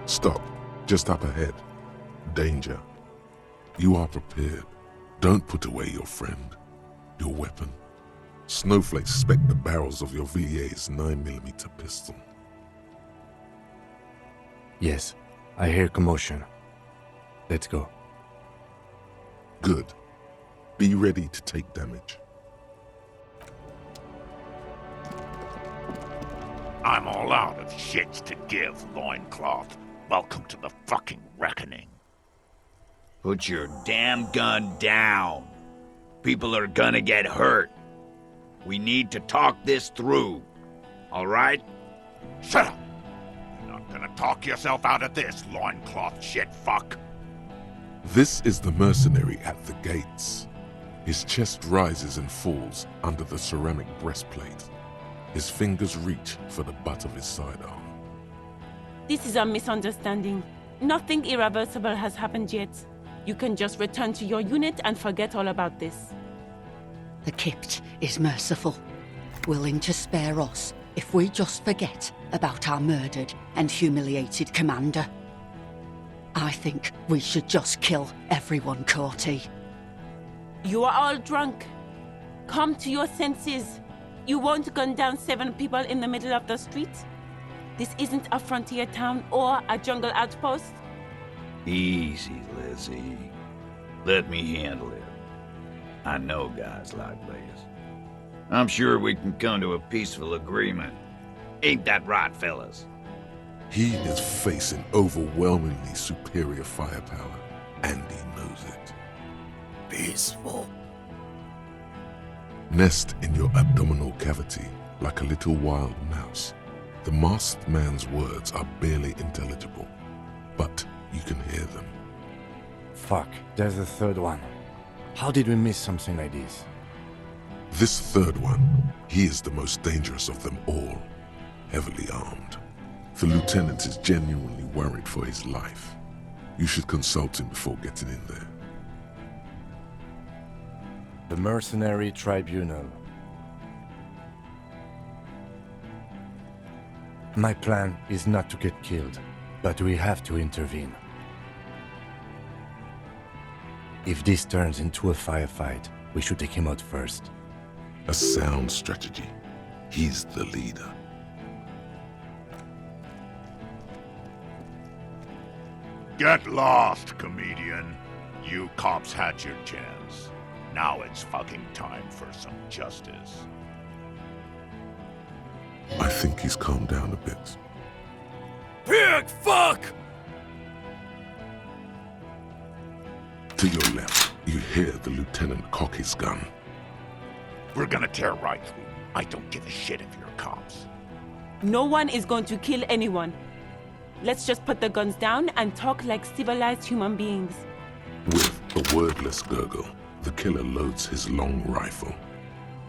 Stop. Just up ahead. Danger. You are prepared. Don't put away your friend. Your weapon. Snowflakes speck the barrels of your VA's 9mm pistol. Yes, I hear commotion. Let's go. Good. Be ready to take damage. I'm all out of shits to give, loincloth. Welcome to the fucking reckoning. Put your damn gun down. People are gonna get hurt. We need to talk this through. All right? Shut up! You're not gonna talk yourself out of this, loincloth shit fuck. This is the mercenary at the gates. His chest rises and falls under the ceramic breastplate. His fingers reach for the butt of his sidearm. This is a misunderstanding. Nothing irreversible has happened yet. You can just return to your unit and forget all about this. The Kypt is merciful, willing to spare us if we just forget about our murdered and humiliated commander. I think we should just kill everyone, Courty. You are all drunk. Come to your senses. You won't gun down 7 people in the middle of the street. This isn't a frontier town or a jungle outpost. Easy, Lizzie. Let me handle it. I know guys like this. I'm sure we can come to a peaceful agreement. Ain't that right, fellas? He is facing overwhelmingly superior firepower, and he knows it. Peaceful. Nest in your abdominal cavity like a little wild mouse. The masked man's words are barely intelligible, but you can hear them. Fuck, there's a third one. How did we miss something like this? This third one, he is the most dangerous of them all, heavily armed. The lieutenant is genuinely worried for his life. You should consult him before getting in there. The Mercenary Tribunal. My plan is not to get killed, but we have to intervene. If this turns into a firefight, we should take him out first. A sound strategy. He's the leader. Get lost, comedian. You cops had your chance. Now it's fucking time for some justice. I think he's calmed down a bit. Pig fuck! To your left, you hear the lieutenant cock his gun. We're gonna tear right through. I don't give a shit if you're cops. No one is going to kill anyone. Let's just put the guns down and talk like civilized human beings. With a wordless gurgle, the killer loads his long rifle.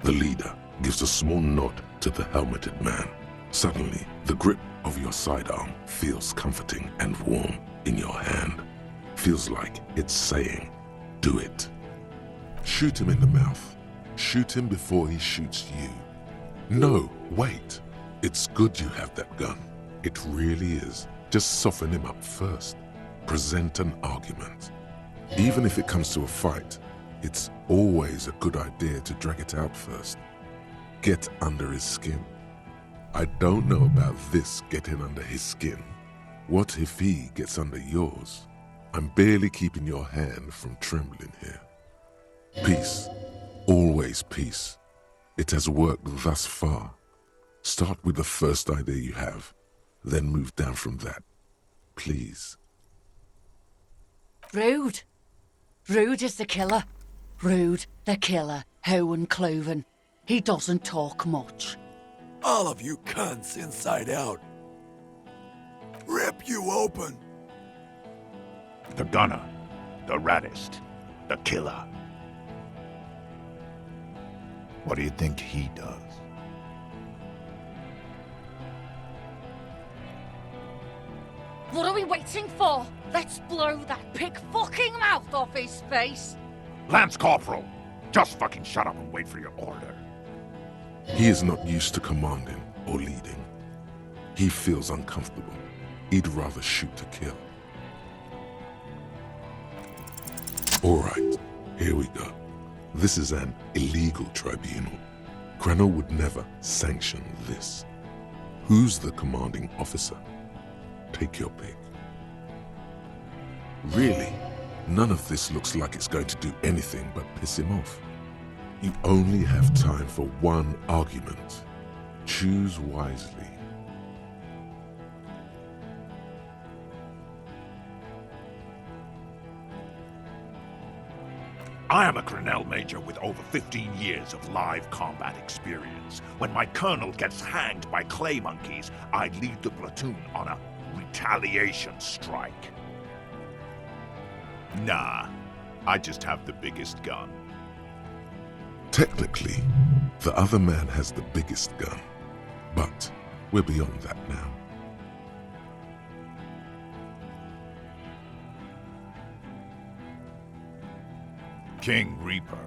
The leader gives a small nod to the helmeted man. Suddenly, the grip of your sidearm feels comforting and warm in your hand. Feels like it's saying, do it. Shoot him in the mouth. Shoot him before he shoots you. No, wait. It's good you have that gun. It really is. Just soften him up first. Present an argument. Even if it comes to a fight, it's always a good idea to drag it out first. Get under his skin. I don't know about this getting under his skin. What if he gets under yours? I'm barely keeping your hand from trembling here. Peace. Always peace. It has worked thus far. Start with the first idea you have, then move down from that. Please. Rude. Rude is the killer. Rude, the killer, Hohen Cloven. He doesn't talk much. All of you cunts inside out. Rip you open. The gunner, the raddest, the killer. What do you think he does? What are we waiting for? Let's blow that pig fucking mouth off his face. Lance Corporal, just fucking shut up and wait for your order. He is not used to commanding or leading. He feels uncomfortable. He'd rather shoot to kill. Alright, here we go. This is an illegal tribunal. Granell would never sanction this. Who's the commanding officer? Take your pick. Really? None of this looks like it's going to do anything but piss him off. You only have time for one argument. Choose wisely. I am a Granell Major with over 15 years of live combat experience. When my colonel gets hanged by clay monkeys, I lead the platoon on a retaliation strike. Nah, I just have the biggest gun. Technically, the other man has the biggest gun, but we're beyond that now. King Reaper.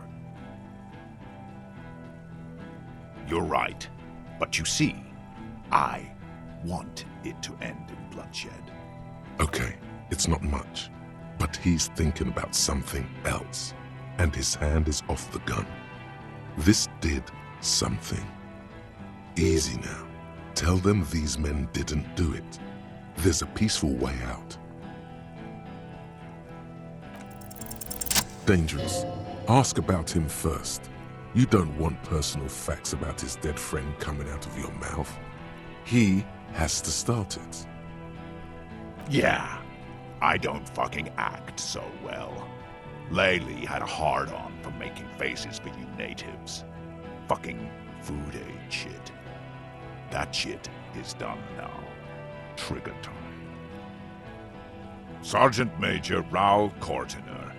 You're right, but you see, I want it to end in bloodshed. Okay, it's not much, but he's thinking about something else, and his hand is off the gun. This did something. Easy now. Tell them these men didn't do it. There's a peaceful way out. Dangerous. Ask about him first. You don't want personal facts about his dead friend coming out of your mouth. He has to start it. Yeah, I don't fucking act so well. Laylee had a hard-on for making faces for you natives. Fucking food aid shit. That shit is done now. Trigger time. Sergeant Major Raoul Cortiner,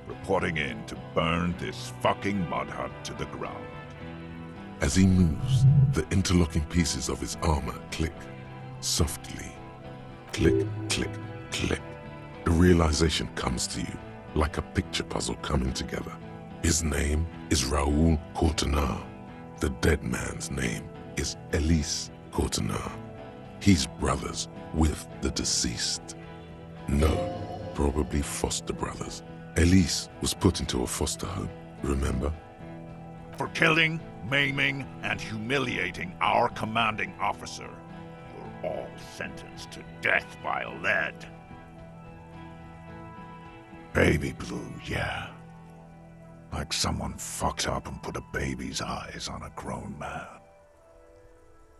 reporting in to burn this fucking mud hut to the ground. As he moves, the interlocking pieces of his armor click, softly. Click, click, click. The realization comes to you, like a picture puzzle coming together. His name is Raoul Cortiner. The dead man's name is Elise Cortiner. He's brothers with the deceased. No, probably foster brothers. Elise was put into a foster home, remember? For killing, maiming, and humiliating our commanding officer, you're all sentenced to death by lead. Baby blue, yeah. Like someone fucked up and put a baby's eyes on a grown man.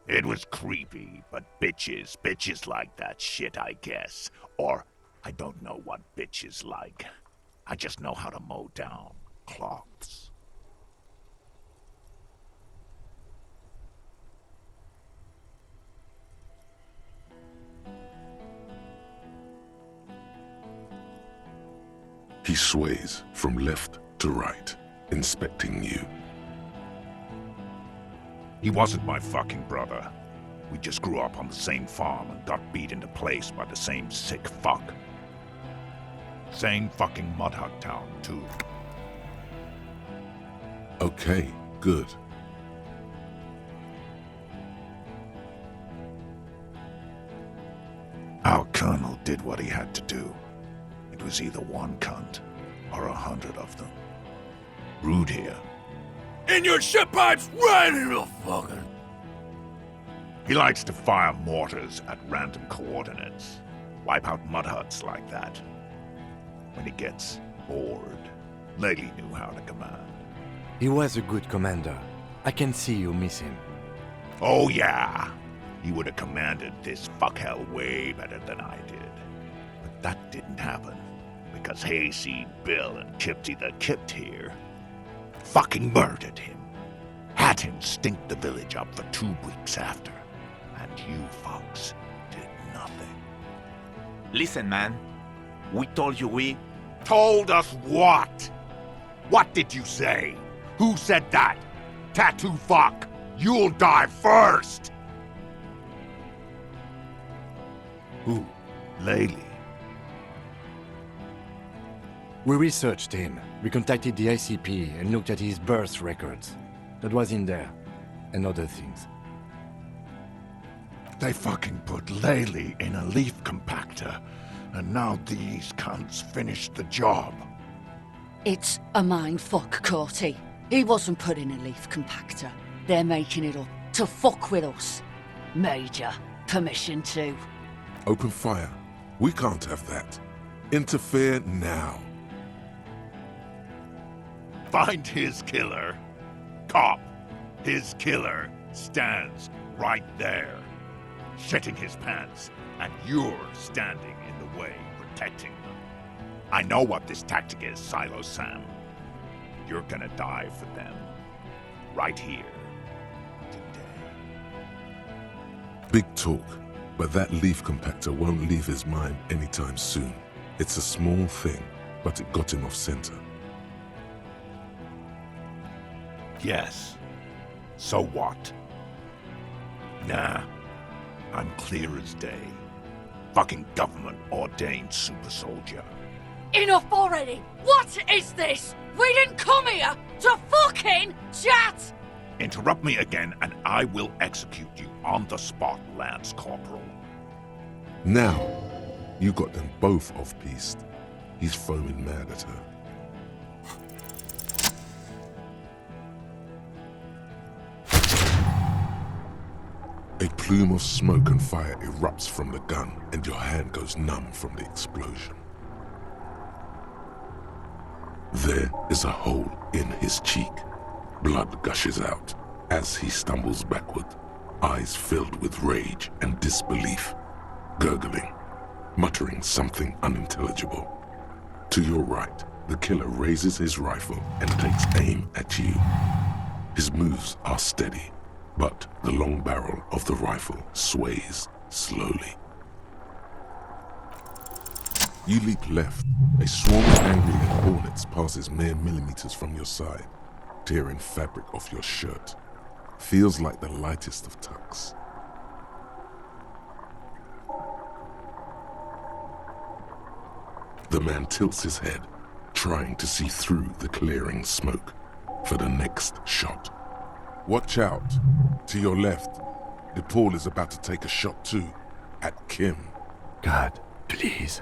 It was creepy, but bitches like that shit, I guess. Or, I don't know what bitches like. I just know how to mow down cloths. He sways from left to right, inspecting you. He wasn't my fucking brother. We just grew up on the same farm and got beat into place by the same sick fuck. Same fucking mud hut town, too. Okay, good. Our colonel did what he had to do. It was either one cunt or 100 of them. Rude here. In your shit pipes right in the fucking... He likes to fire mortars at random coordinates. Wipe out mud huts like that. When he gets bored, Laylee knew how to command. He was a good commander. I can see you miss him. Oh yeah, he would have commanded this fuckhell way better than I did. But that didn't happen, because Hayseed Bill and Kipty the Kipt here fucking murdered him. Had him stink the village up for 2 weeks after. And you folks did nothing. Listen, man. We told you we... Told us what? What did you say? Who said that? Tattoo fuck! You'll die first! Who? Laylee. We researched him. We contacted the ICP and looked at his birth records. That was in there. And other things. They fucking put Laylee in a leaf compactor, and now these cunts finished the job. It's a mindfuck, Corty. He wasn't put in a leaf compactor. They're making it up to fuck with us. Major, permission to. Open fire. We can't have that. Interfere now. Find his killer. Cop, his killer stands right there, shitting his pants, and you're standing in the way, protecting them. I know what this tactic is, Silo Sam. You're gonna die for them. Right here. Today. Big talk, but that leaf compactor won't leave his mind anytime soon. It's a small thing, but it got him off center. Yes. So what? Nah. I'm clear as day. Fucking government-ordained super soldier. Enough already! What is this? We didn't come here to fucking chat! Interrupt me again and I will execute you on the spot, Lance Corporal. Now, you got them both off-piste. He's foaming mad at her. A plume of smoke and fire erupts from the gun, and your hand goes numb from the explosion. There is a hole in his cheek. Blood gushes out as he stumbles backward, eyes filled with rage and disbelief, gurgling, muttering something unintelligible. To your right, the killer raises his rifle and takes aim at you. His moves are steady, but the long barrel of the rifle sways slowly. You leap left. A swarm of angry hornets passes mere millimeters from your side, tearing fabric off your shirt. Feels like the lightest of tucks. The man tilts his head, trying to see through the clearing smoke for the next shot. Watch out. To your left, DePaul is about to take a shot too, at Kim. God, please.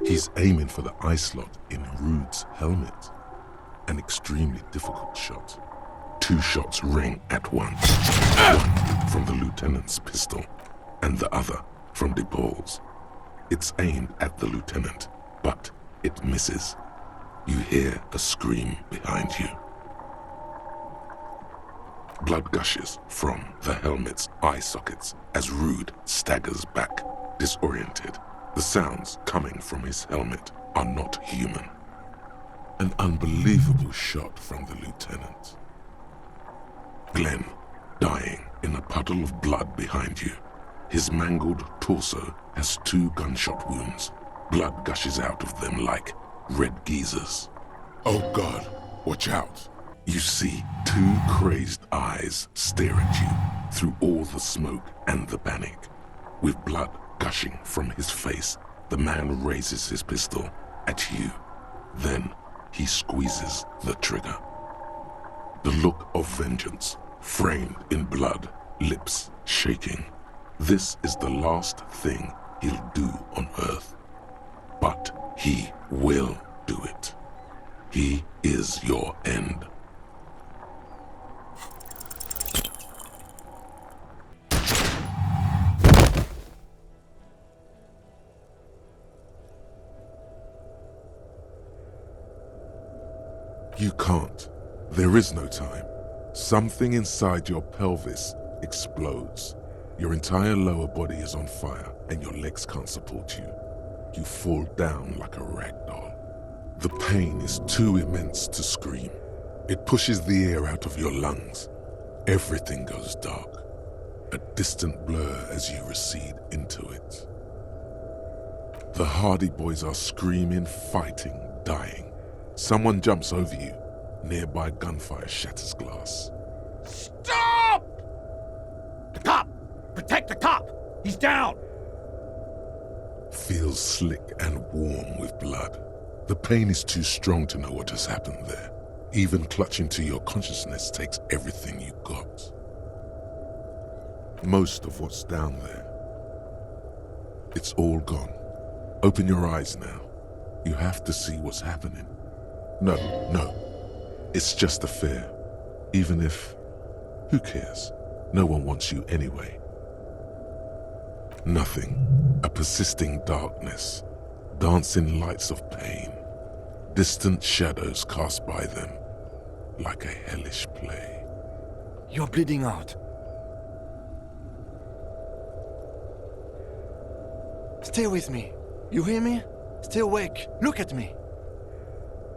He's aiming for the eye slot in Rude's helmet. An extremely difficult shot. 2 shots ring at once. One from the lieutenant's pistol, and the other from DePaul's. It's aimed at the lieutenant, but it misses. You hear a scream behind you. Blood gushes from the helmet's eye sockets as Rude staggers back, disoriented. The sounds coming from his helmet are not human. An unbelievable shot from the lieutenant. Glenn, dying in a puddle of blood behind you. His mangled torso has 2 gunshot wounds. Blood gushes out of them like red geysers. Oh God, watch out. You see 2 crazed eyes stare at you through all the smoke and the panic. With blood gushing from his face, the man raises his pistol at you. Then he squeezes the trigger. The look of vengeance, framed in blood, lips shaking. This is the last thing he'll do on Earth. But he will do it. He is your end. You can't. There is no time. Something inside your pelvis explodes. Your entire lower body is on fire and your legs can't support you. You fall down like a rag doll. The pain is too immense to scream. It pushes the air out of your lungs. Everything goes dark. A distant blur as you recede into it. The Hardy Boys are screaming, fighting, dying. Someone jumps over you. Nearby gunfire shatters glass. Stop! The cop! Protect the cop! He's down! Feels slick and warm with blood. The pain is too strong to know what has happened there. Even clutching to your consciousness takes everything you got. Most of what's down there. It's all gone. Open your eyes now. You have to see what's happening. No. It's just a fear. Even if... Who cares? No one wants you anyway. Nothing. A persisting darkness. Dancing lights of pain. Distant shadows cast by them. Like a hellish play. You're bleeding out. Stay with me. You hear me? Stay awake. Look at me.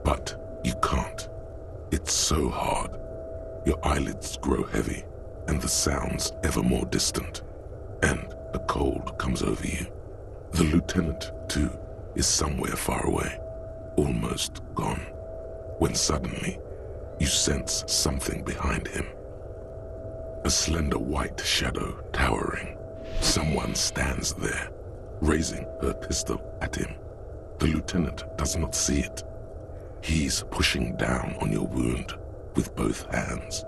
But you can't. It's so hard. Your eyelids grow heavy, and the sounds ever more distant. And the cold comes over you. The lieutenant, too, is somewhere far away, almost gone, when suddenly you sense something behind him. A slender white shadow towering. Someone stands there, raising her pistol at him. The lieutenant does not see it. He's pushing down on your wound with both hands.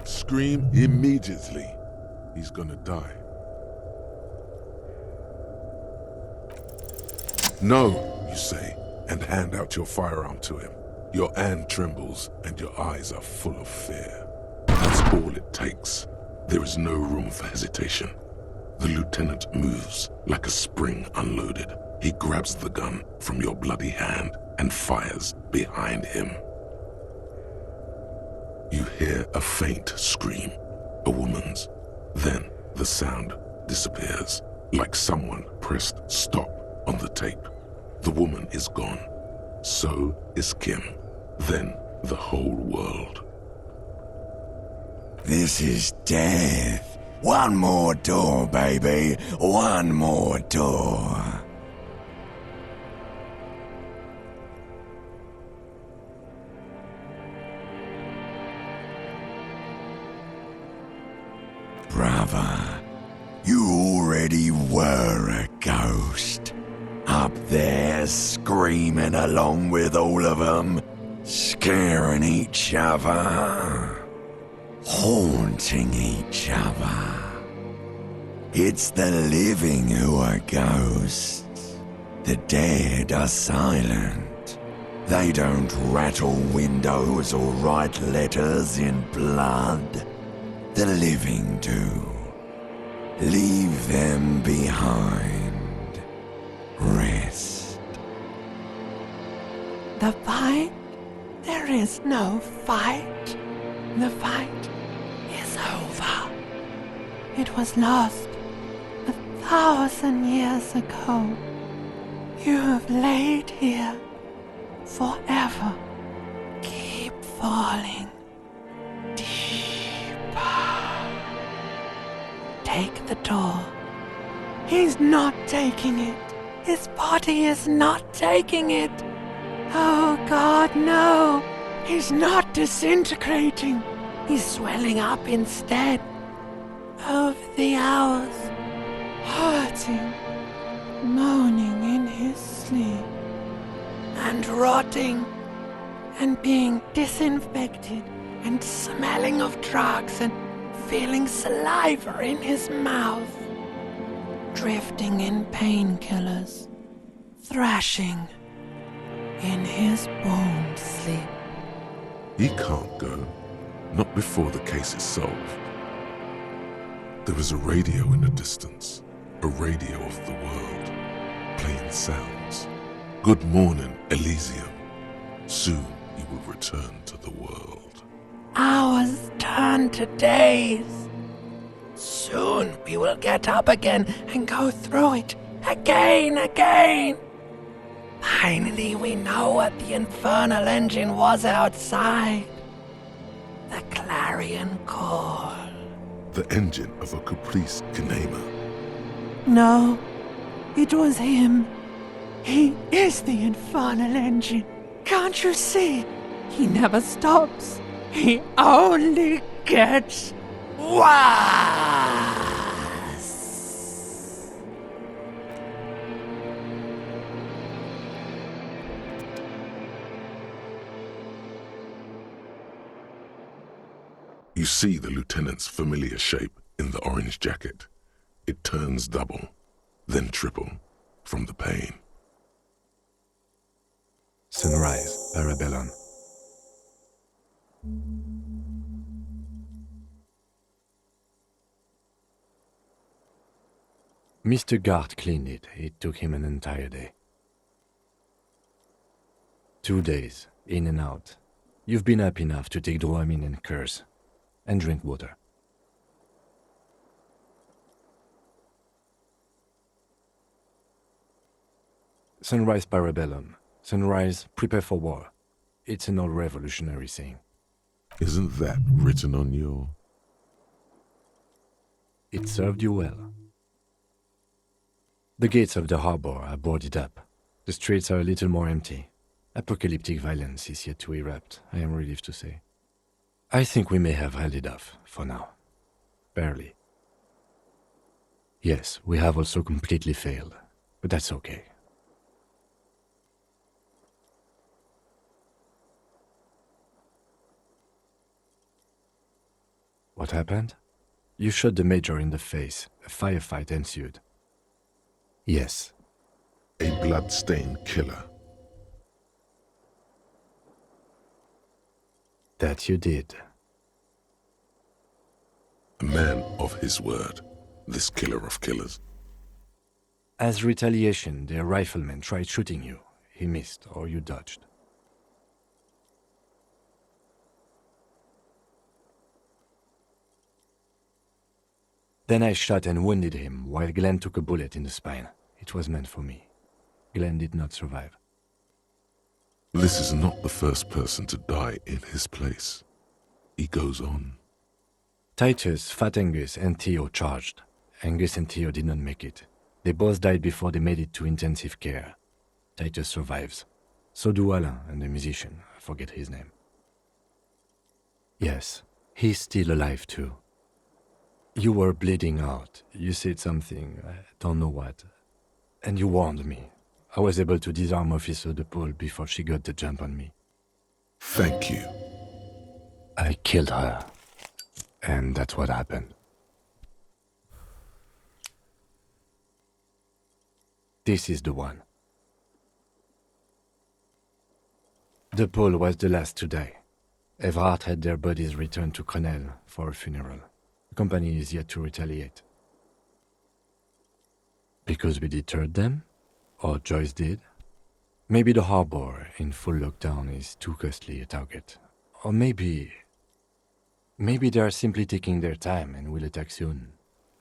Scream immediately. He's gonna die. No, you say, and hand out your firearm to him. Your hand trembles and your eyes are full of fear. That's all it takes. There is no room for hesitation. The lieutenant moves like a spring unloaded. He grabs the gun from your bloody hand and fires behind him. You hear a faint scream, a woman's. Then the sound disappears, like someone pressed stop on the tape. The woman is gone. So is Kim. Then the whole world. This is death. One more door, baby. One more door. Brother, you already were a ghost. Up there screaming along with all of them, scaring each other, haunting each other. It's the living who are ghosts. The dead are silent. They don't rattle windows or write letters in blood. The living do. Leave them behind. Rest. The fight? There is no fight. The fight is over. It was lost 1,000 years ago. You have laid here forever. Keep falling deeper. Take the door. He's not taking it. His body is not taking it. Oh God, no. He's not disintegrating. He's swelling up instead. Over the hours, hurting, moaning in his sleep, and rotting, and being disinfected, and smelling of drugs, and feeling saliva in his mouth, drifting in painkillers, thrashing in his bone sleep. He can't go. Not before the case is solved. There is a radio in the distance. A radio of the world. Playing sounds. Good morning, Elysium. Soon you will return to the world. Hours turn to days. Soon we will get up again and go through it again. Finally we know what the infernal engine was outside. The clarion call. The engine of a Caprice Kinema. No, it was him. He is the infernal engine. Can't you see? He never stops. He only gets worse. You see the lieutenant's familiar shape in the orange jacket. It turns double, then triple, from the pain. Sunrise, Parabellum. Mr. Gart cleaned it. It took him an entire day. 2 days, in and out. You've been up enough to take Dramamine and curse, and drink water. Sunrise, Parabellum. Sunrise, prepare for war. It's an old revolutionary saying. Isn't that written on your... It served you well. The gates of the harbor are boarded up. The streets are a little more empty. Apocalyptic violence is yet to erupt, I am relieved to say. I think we may have held it off, for now. Barely. Yes, we have also completely failed, but that's okay. What happened? You shot the Major in the face. A firefight ensued. Yes. A blood-stained killer. That you did. A man of his word, this killer of killers. As retaliation, their rifleman tried shooting you. He missed, or you dodged. Then I shot and wounded him, while Glenn took a bullet in the spine. It was meant for me. Glenn did not survive. This is not the first person to die in his place. He goes on. Titus, Fat Angus, and Theo charged. Angus and Theo did not make it. They both died before they made it to intensive care. Titus survives. So do Alain and the musician. I forget his name. Yes, he's still alive too. You were bleeding out. You said something, I don't know what. And you warned me. I was able to disarm Officer De Paul before she got the jump on me. Thank you. I killed her. And that's what happened. This is the one. De Paul was the last to die. Everard had their bodies returned to Crenel for a funeral. The company is yet to retaliate. Because we deterred them? Or Joyce did? Maybe the harbor in full lockdown is too costly a target. Or maybe they are simply taking their time and will attack soon.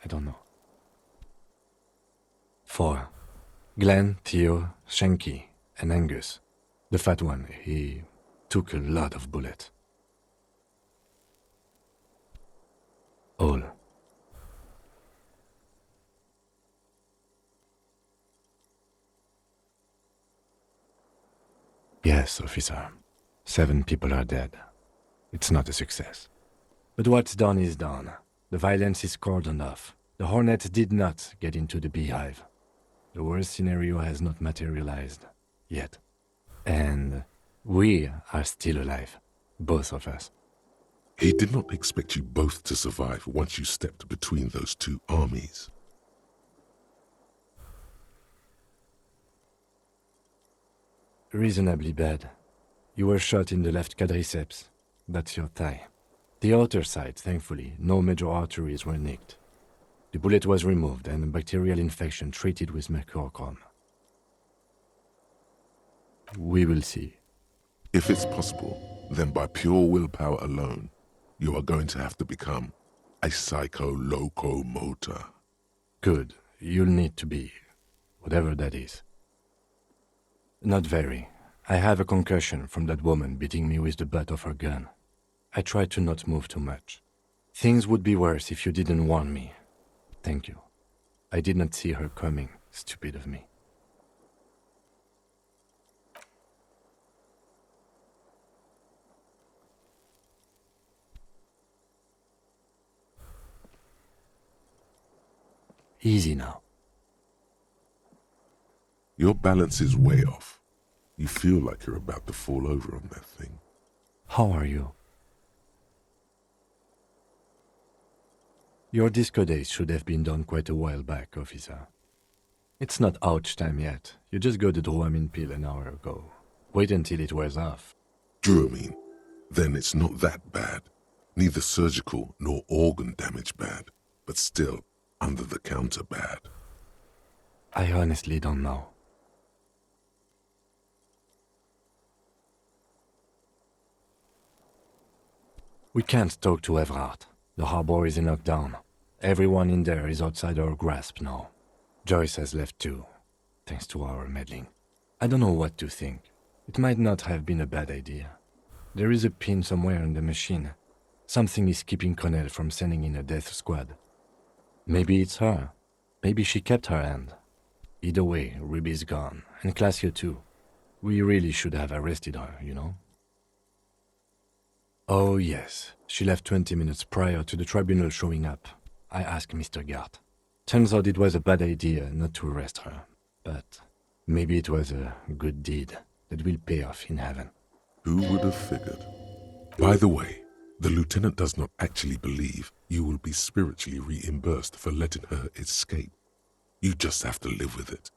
I don't know. 4. Glenn, Theo, Shanky, and Angus. The fat one, he took a lot of bullets. All. Yes, officer. 7 people are dead. It's not a success. But what's done is done. The violence is cordoned off. The Hornets did not get into the beehive. The worst scenario has not materialized. Yet. And we are still alive. Both of us. He did not expect you both to survive once you stepped between those two armies. Reasonably bad. You were shot in the left quadriceps. That's your thigh. The outer side, thankfully, no major arteries were nicked. The bullet was removed and a bacterial infection treated with mercurochrome. We will see. If it's possible, then by pure willpower alone, you are going to have to become a psycho-locomotor. Good. You'll need to be. Whatever that is. Not very. I have a concussion from that woman beating me with the butt of her gun. I tried to not move too much. Things would be worse if you didn't warn me. Thank you. I did not see her coming. Stupid of me. Easy now. Your balance is way off. You feel like you're about to fall over on that thing. How are you? Your disco days should have been done quite a while back, officer. It's not ouch time yet. You just got the Dramamine pill an hour ago. Wait until it wears off. Dramamine? Then it's not that bad. Neither surgical nor organ damage bad, but still under the counter bad. I honestly don't know. We can't talk to Everard. The harbor is in lockdown. Everyone in there is outside our grasp now. Joyce has left too, thanks to our meddling. I don't know what to think. It might not have been a bad idea. There is a pin somewhere in the machine. Something is keeping Connell from sending in a death squad. Maybe it's her. Maybe she kept her hand. Either way, Ruby's gone, and Claudia too. We really should have arrested her, you know? Oh yes, she left 20 minutes prior to the tribunal showing up. I asked Mr. Gart. Turns out it was a bad idea not to arrest her, but maybe it was a good deed that will pay off in heaven. Who would have figured? By the way, the lieutenant does not actually believe you will be spiritually reimbursed for letting her escape. You just have to live with it.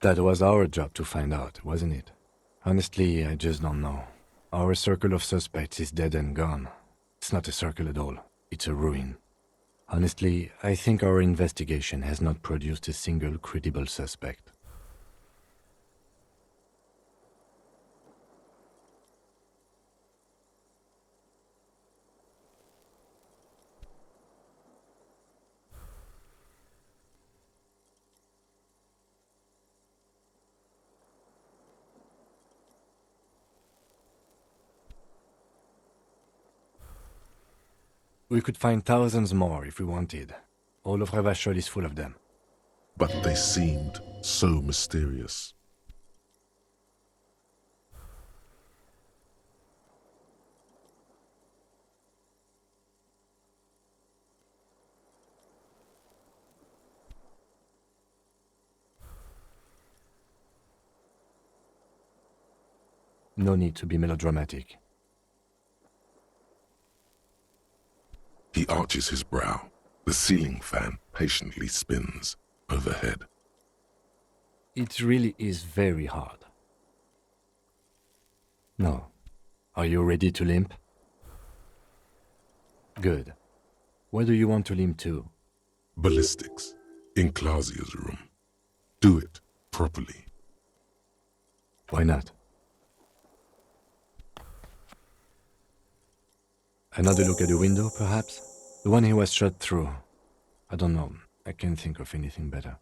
That was our job to find out, wasn't it? Honestly, I just don't know. Our circle of suspects is dead and gone. It's not a circle at all. It's a ruin. Honestly, I think our investigation has not produced a single credible suspect. We could find thousands more if we wanted. All of Revachol is full of them. But they seemed so mysterious. No need to be melodramatic. He arches his brow. The ceiling fan patiently spins overhead. It really is very hard. No. Are you ready to limp? Good. Where do you want to limp to? Ballistics. In Claudia's room. Do it properly. Why not? Another look at the window, perhaps? The one he was shot through. I don't know. I can't think of anything better.